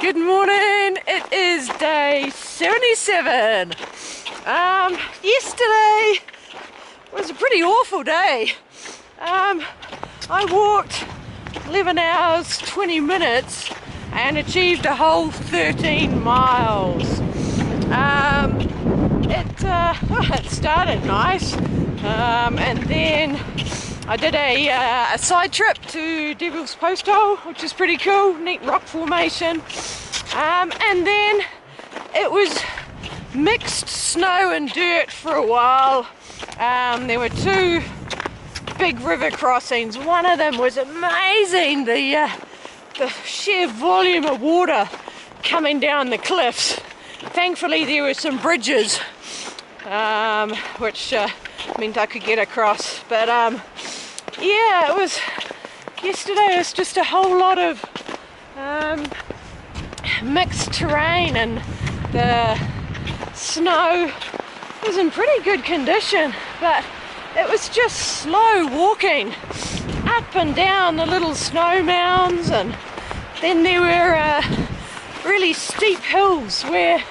Good morning, it is day 77. Yesterday was a pretty awful day. I walked 11 hours 20 minutes and achieved a whole 13 miles. It started nice, and then I did a side trip to Devil's Post Hole, which is pretty cool, neat rock formation. And then it was mixed snow and dirt for a while. There were two big river crossings. One of them was amazing, the sheer volume of water coming down the cliffs. Thankfully there were some bridges, which meant I could get across. But yeah, yesterday was just a whole lot of mixed terrain, and the snow was in pretty good condition, but it was just slow walking up and down the little snow mounds, and then there were really steep hills where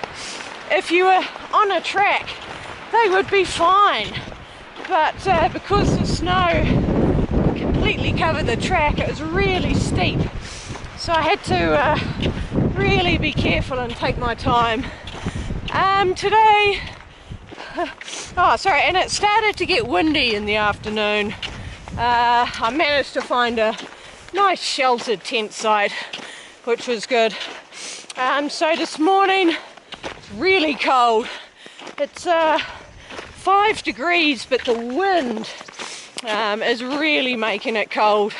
if you were on a track they would be fine, but because the snow completely covered the track, it was really steep, so I had to really be careful and take my time. Today, and it started to get windy in the afternoon. I managed to find a nice sheltered tent site, which was good. So this morning it's really cold. It's 5 degrees, but the wind is really making it cold.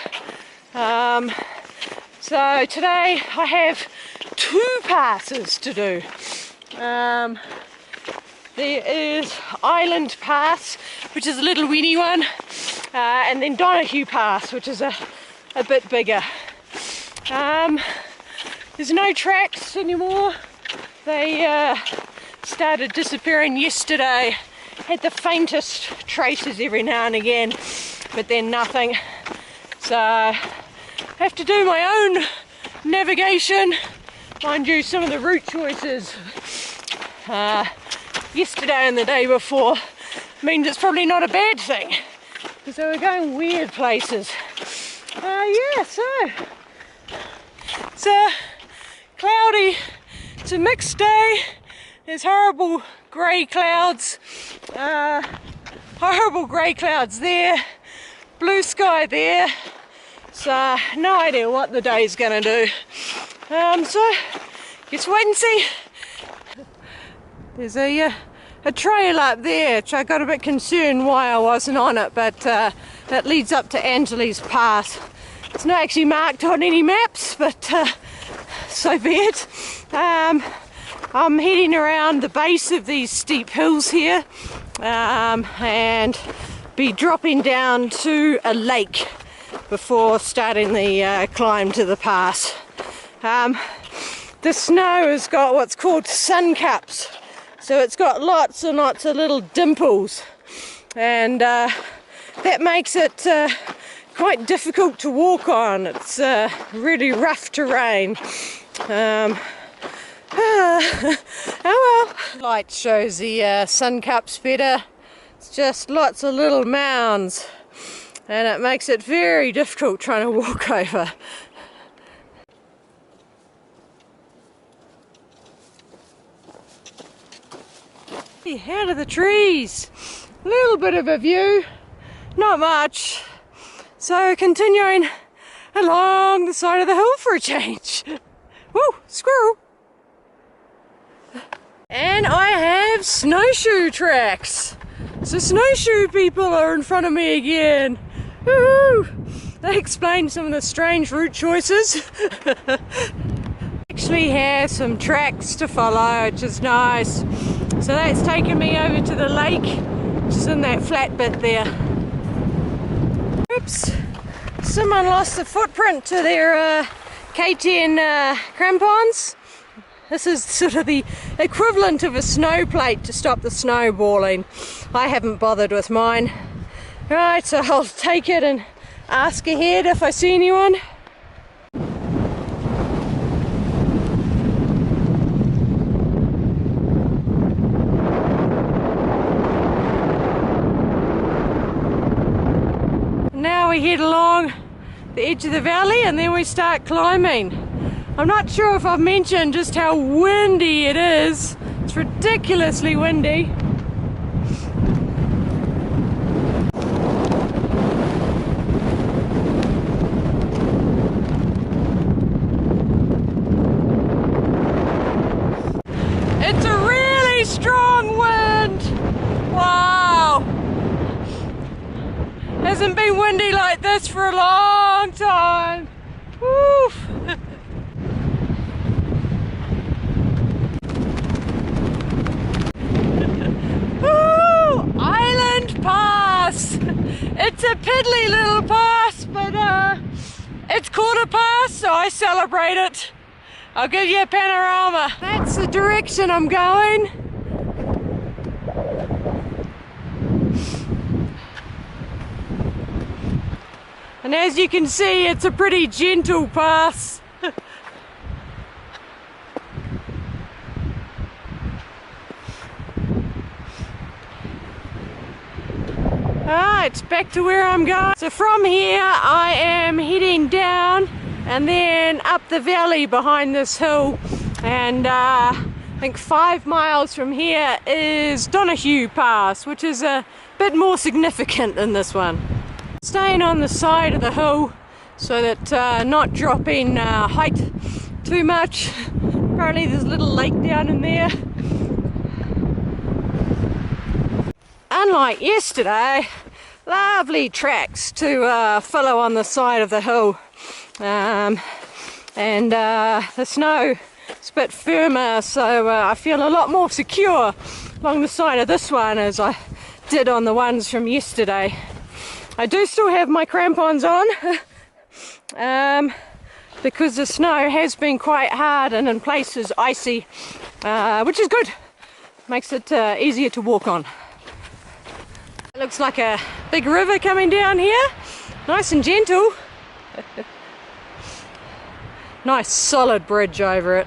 So today I have 2 passes to do. There is Island Pass, which is a little weeny one, and then Donahue Pass, which is a bit bigger. There's no tracks anymore. They started disappearing yesterday. Had the faintest traces every now and again, but then nothing. So I have to do my own navigation. Mind you, some of the route choices yesterday and the day before means it's probably not a bad thing, because they were going weird places. Yeah, so it's cloudy, it's a mixed day. There's horrible grey clouds there, blue sky there, so no idea what the day's gonna do. So just wait and see. There's a trail up there, which I got a bit concerned why I wasn't on it, but that leads up to Angeles Pass. It's not actually marked on any maps, but so be it. I'm heading around the base of these steep hills here, and be dropping down to a lake before starting the climb to the pass. The snow has got what's called sun cups, so it's got lots and lots of little dimples, and that makes it quite difficult to walk on. It's really rough terrain. Oh well. Light shows the sun cups better. It's just lots of little mounds, and it makes it very difficult trying to walk over. Out of the trees, a little bit of a view, not much. So continuing along the side of the hill for a change. Woo, squirrel! And I have snowshoe tracks. So snowshoe people are in front of me again. Woo! They explained some of the strange route choices. Actually have some tracks to follow, which is nice. So that's taken me over to the lake, which is in that flat bit there. Oops, someone lost the footprint to their K10 crampons. This is sort of the equivalent of a snow plate to stop the snowballing. I haven't bothered with mine. Right, so I'll take it and ask ahead if I see anyone. head along the edge of the valley and then we start climbing. I'm not sure if I've mentioned just how windy it is. It's ridiculously windy. It's a really strong wind. Wow. Hasn't been windy like this for a long time. Woof. Ooh, Island Pass. It's a piddly little pass, but it's called a pass, so I celebrate it. I'll give you a panorama. That's the direction I'm going. And as you can see, it's a pretty gentle pass. It's back to where I'm going. So from here I am heading down and then up the valley behind this hill, and I think 5 miles from here is Donahue Pass, which is a bit more significant than this one. Staying on the side of the hill so that not dropping height too much. Apparently there's a little lake down in there. Unlike yesterday, lovely tracks to follow on the side of the hill, and the snow is a bit firmer, so I feel a lot more secure along the side of this one as I did on the ones from yesterday. I do still have my crampons on because the snow has been quite hard and in places icy, which is good. Makes it easier to walk on. It looks like a big river coming down here, nice and gentle. Nice solid bridge over it.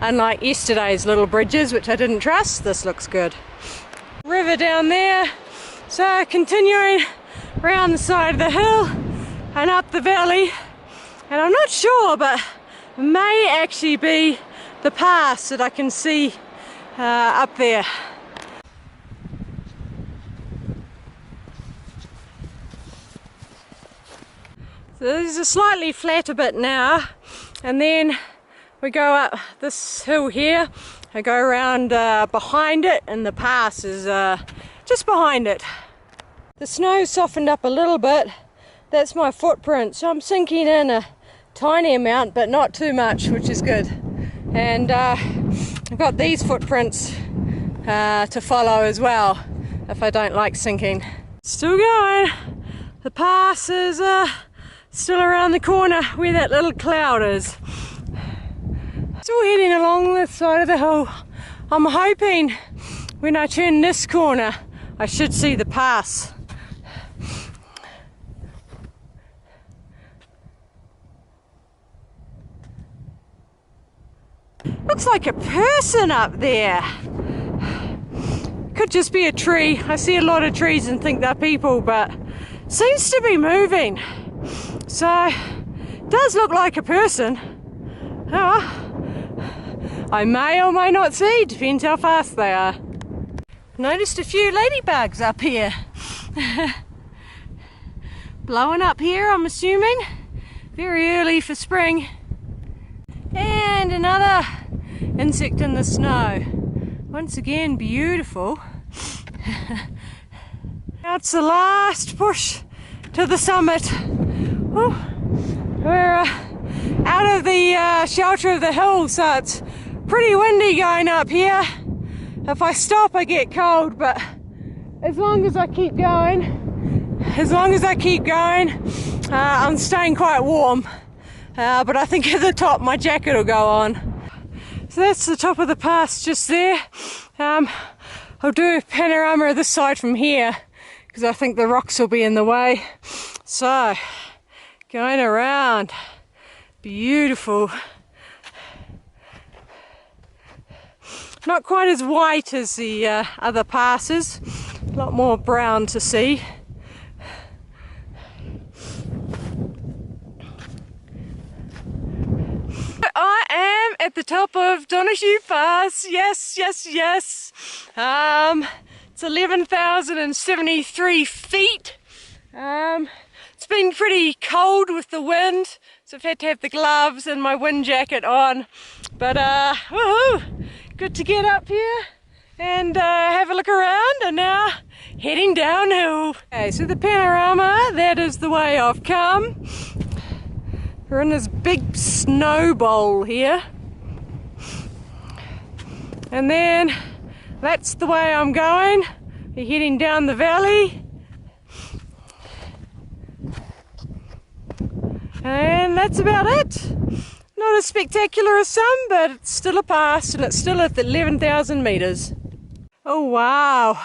Unlike yesterday's little bridges, which I didn't trust, this looks good. River down there, so continuing around the side of the hill and up the valley, and I'm not sure, but it may actually be the pass that I can see up there. So this is a slightly flatter bit now, and then we go up this hill here. I go around behind it, and the pass is just behind it. The snow softened up a little bit. That's my footprint, so I'm sinking in a tiny amount, but not too much, which is good. And I've got these footprints to follow as well if I don't like sinking. Still going. The pass is still around the corner where that little cloud is. Still heading along the side of the hill. I'm hoping when I turn this corner I should see the pass. Looks like a person up there. Could just be a tree. I see a lot of trees and think they're people, but seems to be moving. So, does look like a person. I may or may not see, depends how fast they are. Noticed a few ladybugs up here. Blowing up here, I'm assuming. Very early for spring. And another insect in the snow. Once again, beautiful. Now it's the last push to the summit. Ooh, we're out of the shelter of the hill, so it's pretty windy going up here. If I stop I get cold, but as long as I keep going, I'm staying quite warm. But I think at the top my jacket will go on. So that's the top of the pass just there. I'll do a panorama of this side from here because I think the rocks will be in the way. So, going around, beautiful. Not quite as white as the other passes, a lot more brown to see. at the top of Donahue Pass. Yes, yes, yes. It's 11,073 feet. It's been pretty cold with the wind, so I've had to have the gloves and my wind jacket on. But woohoo! Good to get up here and have a look around, and now heading downhill. Okay, so the panorama, that is the way I've come. We're in this big snow bowl here. And then that's the way I'm going. We're heading down the valley. And that's about it. Not as spectacular as some, but it's still a pass, and it's still at 11,000 meters. Oh wow.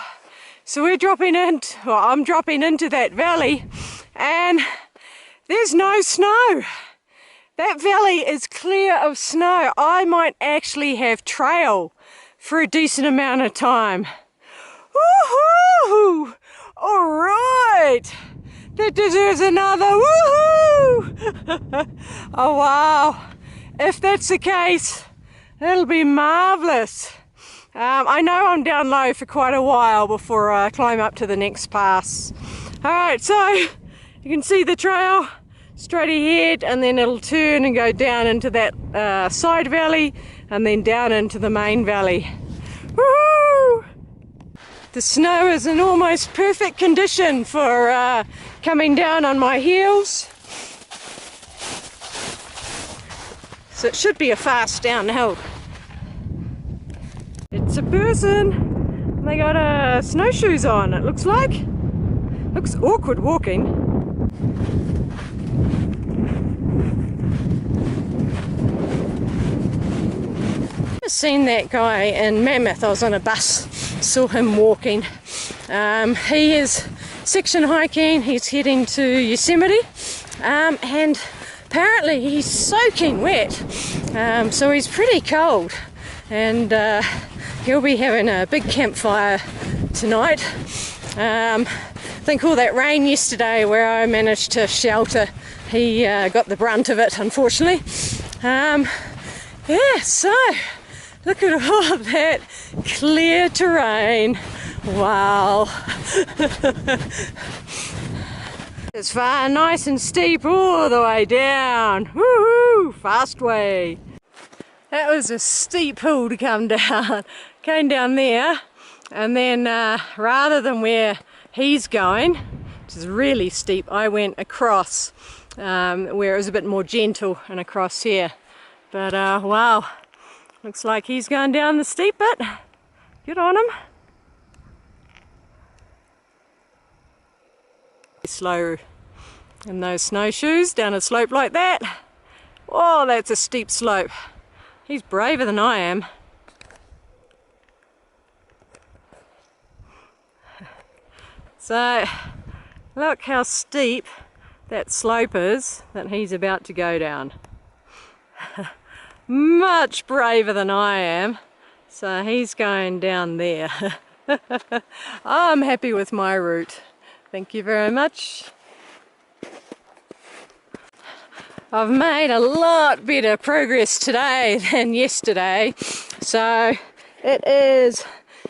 So we're dropping into, well, I'm dropping into that valley, and there's no snow. That valley is clear of snow. I might actually have trail for a decent amount of time. Woohoo! All right, that deserves another woohoo! Oh wow, if that's the case, that'll be marvellous. I know I'm down low for quite a while before I climb up to the next pass. Alright, so you can see the trail straight ahead, and then it'll turn and go down into that side valley, and then down into the main valley. Woo! The snow is in almost perfect condition for coming down on my heels. So it should be a fast downhill. It's a person. They got snowshoes on, it looks like. Looks awkward walking. I've seen that guy in Mammoth. I was on a bus, saw him walking. He is section hiking. He's heading to Yosemite, and apparently he's soaking wet, so he's pretty cold, and he'll be having a big campfire tonight. I think all that rain yesterday where I managed to shelter, he got the brunt of it, unfortunately. Yeah, so look at all of that clear terrain. Wow. It's far nice and steep all the way down. Woohoo! Fast way. That was a steep hill to come down. Came down there, and then rather than where he's going, which is really steep, I went across where it was a bit more gentle, and across here. But wow, looks like he's going down the steep bit. Good on him. Slow in those snowshoes down a slope like that. Oh, that's a steep slope. He's braver than I am. So look how steep that slope is that he's about to go down. Much braver than I am. So he's going down there. I'm happy with my route. Thank you very much. I've made a lot better progress today than yesterday. So it is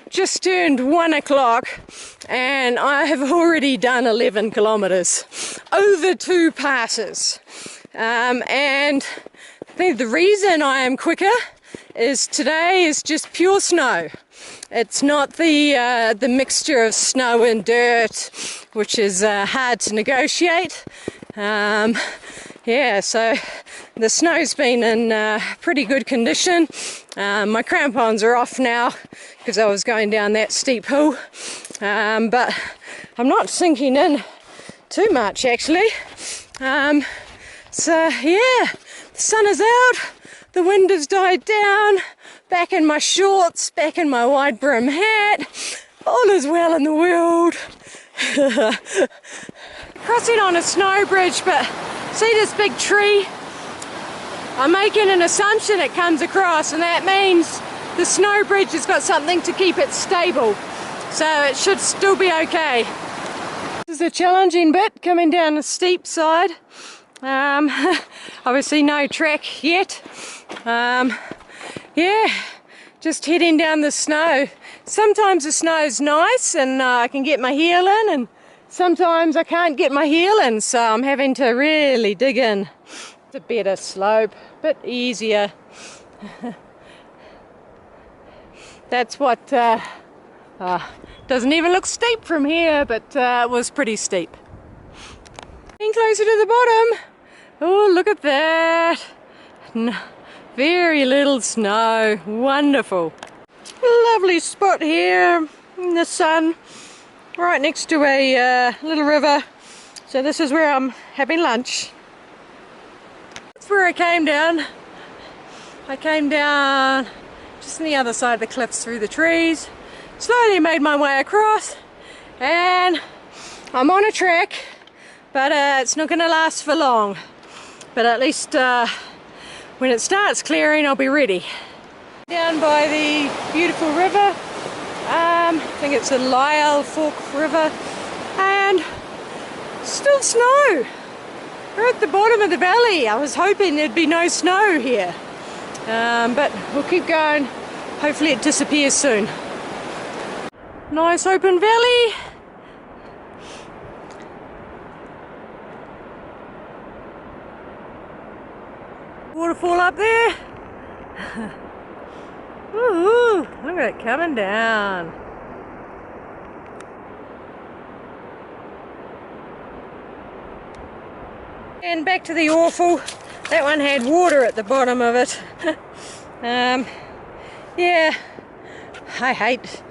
just turned 1 o'clock, and I have already done 11 kilometers over 2 passes. And I think the reason I am quicker is today is just pure snow. It's not the mixture of snow and dirt, which is hard to negotiate. Yeah, so the snow's been in pretty good condition. My crampons are off now because I was going down that steep hill, but I'm not sinking in too much actually. So yeah, the sun is out, the wind has died down, back in my shorts, back in my wide brim hat, all is well in the world. Crossing on a snow bridge, but see this big tree? I'm making an assumption it comes across, and that means the snow bridge has got something to keep it stable, so it should still be okay. This is a challenging bit, coming down the steep side. Obviously no track yet, Yeah, just heading down the snow. Sometimes the snow's nice and I can get my heel in, and sometimes I can't get my heel in, so I'm having to really dig in. It's a better slope, a bit easier. That's what doesn't even look steep from here, but it was pretty steep. Getting closer to the bottom. Oh, look at that. Very little snow. Wonderful. Lovely spot here in the sun, right next to a little river. So this is where I'm having lunch. That's where I came down. I came down just on the other side of the cliffs through the trees. Slowly made my way across, and I'm on a track, but it's not going to last for long. But at least when it starts clearing, I'll be ready. Down by the beautiful river, I think it's a Lyell Fork River, and still snow. We're at the bottom of the valley. I was hoping there'd be no snow here, but we'll keep going. Hopefully it disappears soon. Nice open valley. Waterfall up there. Ooh, look at it coming down. And back to the awful. That one had water at the bottom of it. Yeah, I hate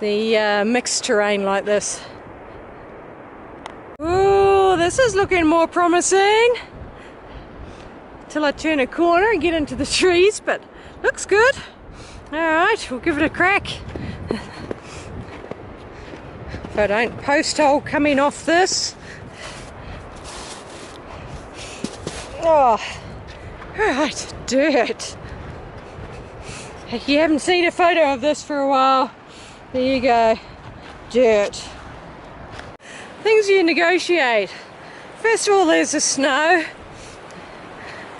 the mixed terrain like this. Ooh, this is looking more promising. Till I turn a corner and get into the trees, but looks good. Alright, we'll give it a crack. If I don't post hole coming off this. Oh, alright, dirt. If you haven't seen a photo of this for a while, there you go, dirt. Things you negotiate. First of all, there's the snow.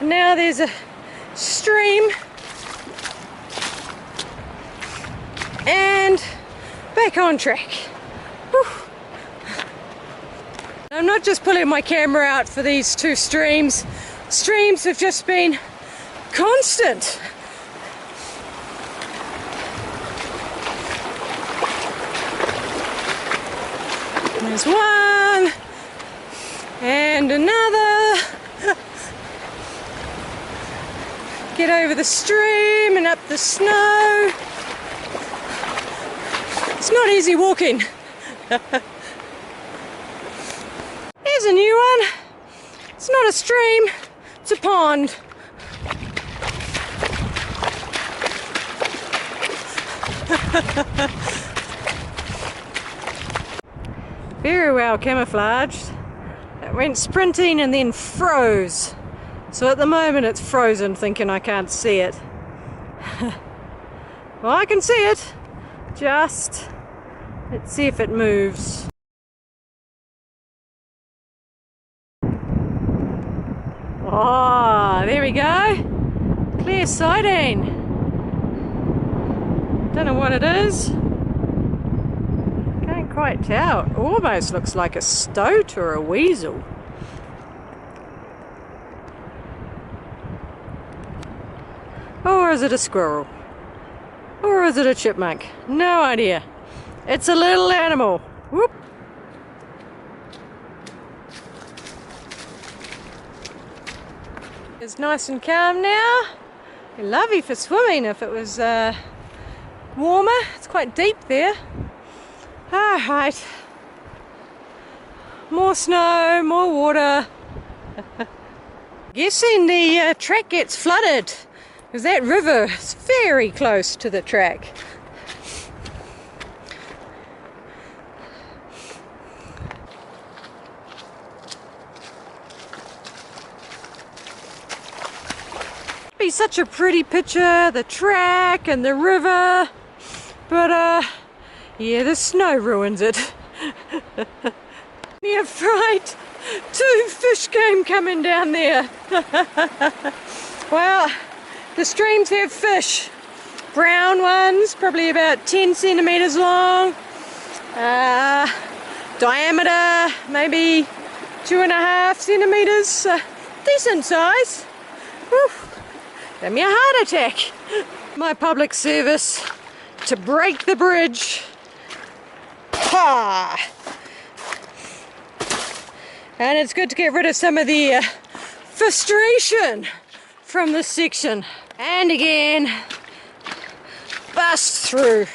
Now there's a stream. And back on track. Whew. I'm not just pulling my camera out for these two streams. Streams have just been constant. There's one and another. Get over the stream and up the snow. It's not easy walking. Here's a new one. It's not a stream, it's a pond. Very well camouflaged. It went sprinting and then froze. So at the moment it's frozen, thinking I can't see it. Well, I can see it. Just let's see if it moves. Oh, there we go. Clear sighting. Don't know what it is. Can't quite tell. It almost looks like a stoat or a weasel. Or is it a squirrel? Or is it a chipmunk? No idea. It's a little animal. Whoop. It's nice and calm now. Lovely for swimming if it was warmer. It's quite deep there. Alright. More snow, more water. Guessing the track gets flooded, because that river is very close to the track. Be such a pretty picture, the track and the river, but yeah, the snow ruins it. Near fright, 2 fish came coming down there. Well, the streams have fish. Brown ones, probably about 10 centimetres long. Diameter, maybe 2.5 centimetres. Decent size. Whew. Give me a heart attack. My public service to break the bridge. Ha! And it's good to get rid of some of the frustration from this section. And again, bust through.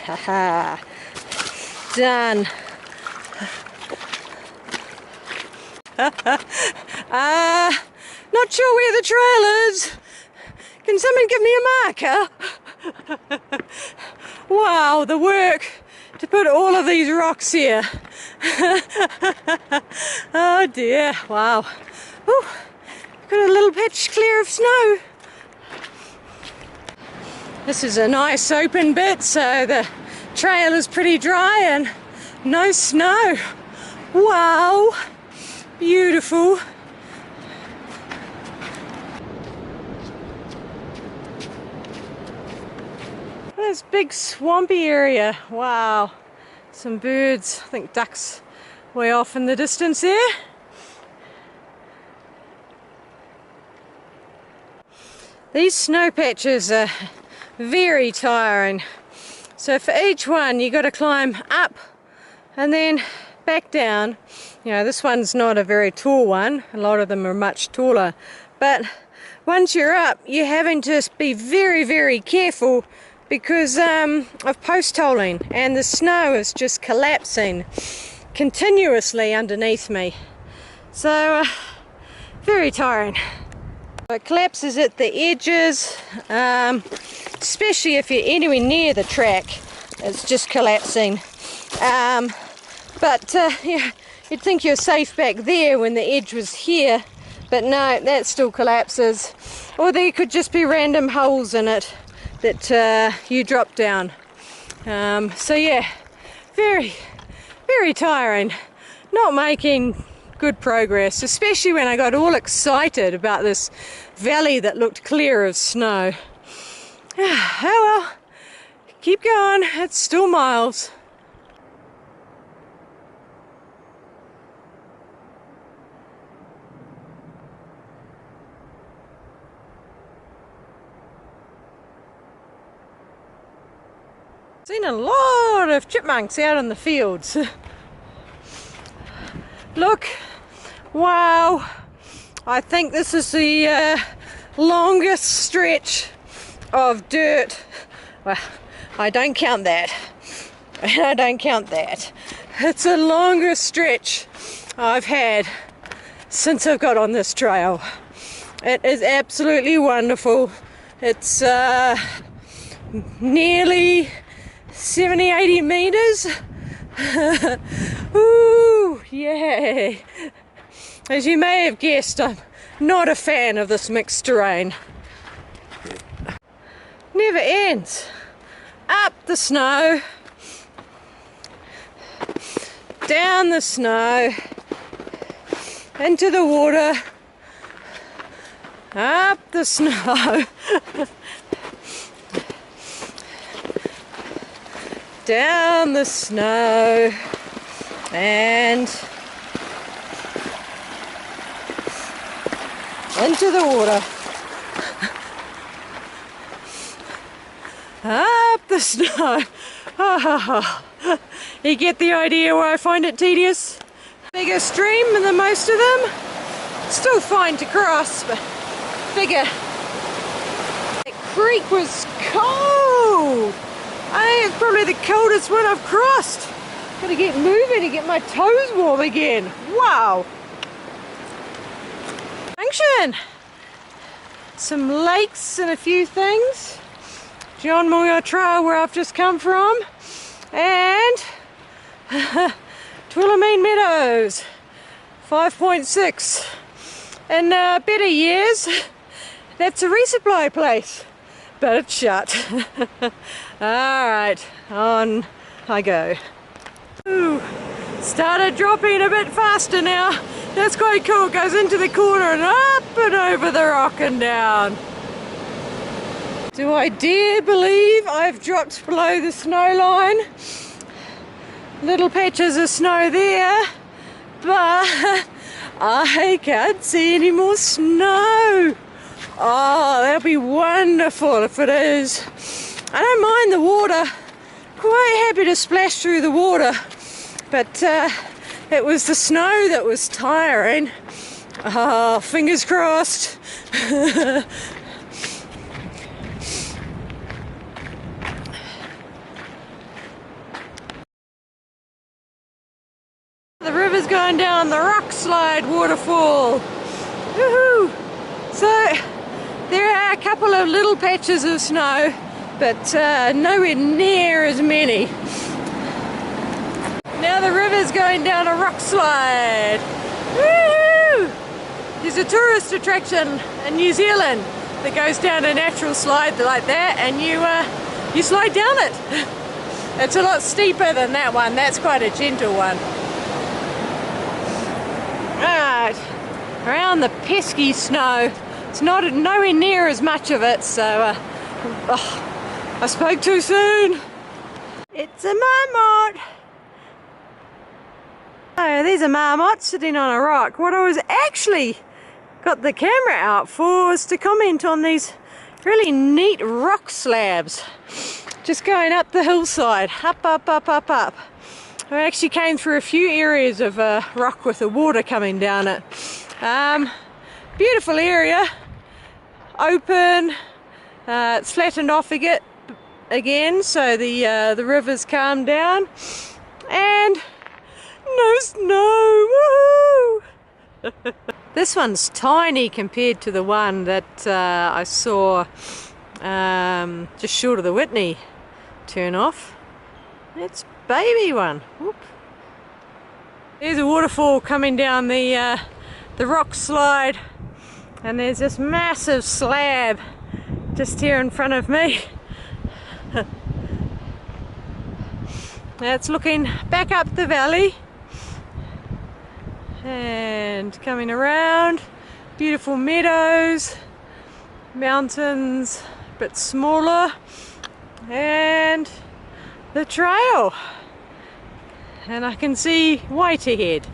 Haha. Done. Not sure where the trail is. Can someone give me a marker? Wow, the work to put all of these rocks here. Oh dear, wow. Ooh, got a little patch clear of snow. This is a nice open bit, so the trail is pretty dry and no snow. Wow, beautiful. This big swampy area. Wow, some birds. I think ducks way off in the distance there. These snow patches are very tiring. So for each one you got to climb up and then back down. You know, this one's not a very tall one. A lot of them are much taller. But once you're up, you're having to be very, very careful because of post holing, and the snow is just collapsing continuously underneath me. So very tiring. It collapses at the edges, especially if you're anywhere near the track. It's just collapsing. But yeah, you'd think you're safe back there when the edge was here, but no, that still collapses. Or there could just be random holes in it that you drop down. So yeah, very, very tiring. Not making good progress, especially when I got all excited about this valley that looked clear of snow. Oh well, keep going, it's still miles. Seen a lot of chipmunks out in the fields. Look, wow, I think this is the longest stretch of dirt. Well, I don't count that. I don't count that. It's the longest stretch I've had since I've got on this trail. It is absolutely wonderful. It's nearly 70-80 meters. Ooh, yay. As you may have guessed, I'm not a fan of this mixed terrain. Never ends. Up the snow, down the snow, into the water, up the snow, down the snow, and into the water, up the snow. You get the idea why I find it tedious? Bigger stream than most of them. Still fine to cross, but bigger. That creek was cold. I think it's probably the coldest one I've crossed. Gotta get moving to get my toes warm again. Wow. Junction. Some lakes and a few things. John Moya Trail where I've just come from. And Tullamarine Meadows 5.6. In better years, that's a resupply place. But it's shut. Alright, on I go. Ooh, Started dropping a bit faster now. That's quite cool. It goes into the corner and up and over the rock and down. Do I dare believe I've dropped below the snow line? Little patches of snow there, but I can't see any more snow. Oh, that'll be wonderful if it is. I don't mind the water. Quite happy to splash through the water, but it was the snow that was tiring. Oh, fingers crossed. The river's going down the rock slide waterfall. Woohoo! So there are a couple of little patches of snow, but nowhere near as many. Now the river's going down a rock slide. Woohoo! There's a tourist attraction in New Zealand that goes down a natural slide like that, and you slide down it. It's a lot steeper than that one. That's quite a gentle one. Right, around the pesky snow. It's nowhere near as much of it, so I spoke too soon. It's a marmot. Oh, there's a marmot sitting on a rock. What I was actually got the camera out for was to comment on these really neat rock slabs. Just going up the hillside, up, up, up, up, up. I actually came through a few areas of rock with the water coming down it. Beautiful area, open, it's flattened off again, so the river's calmed down, and no snow, woohoo! This one's tiny compared to the one that I saw just short of the Whitney turn off. It's baby one. Whoop. There's a waterfall coming down the rock slide, and there's this massive slab just here in front of me. That's looking back up the valley and coming around. Beautiful meadows, mountains a bit smaller, and the trail. And I can see white ahead.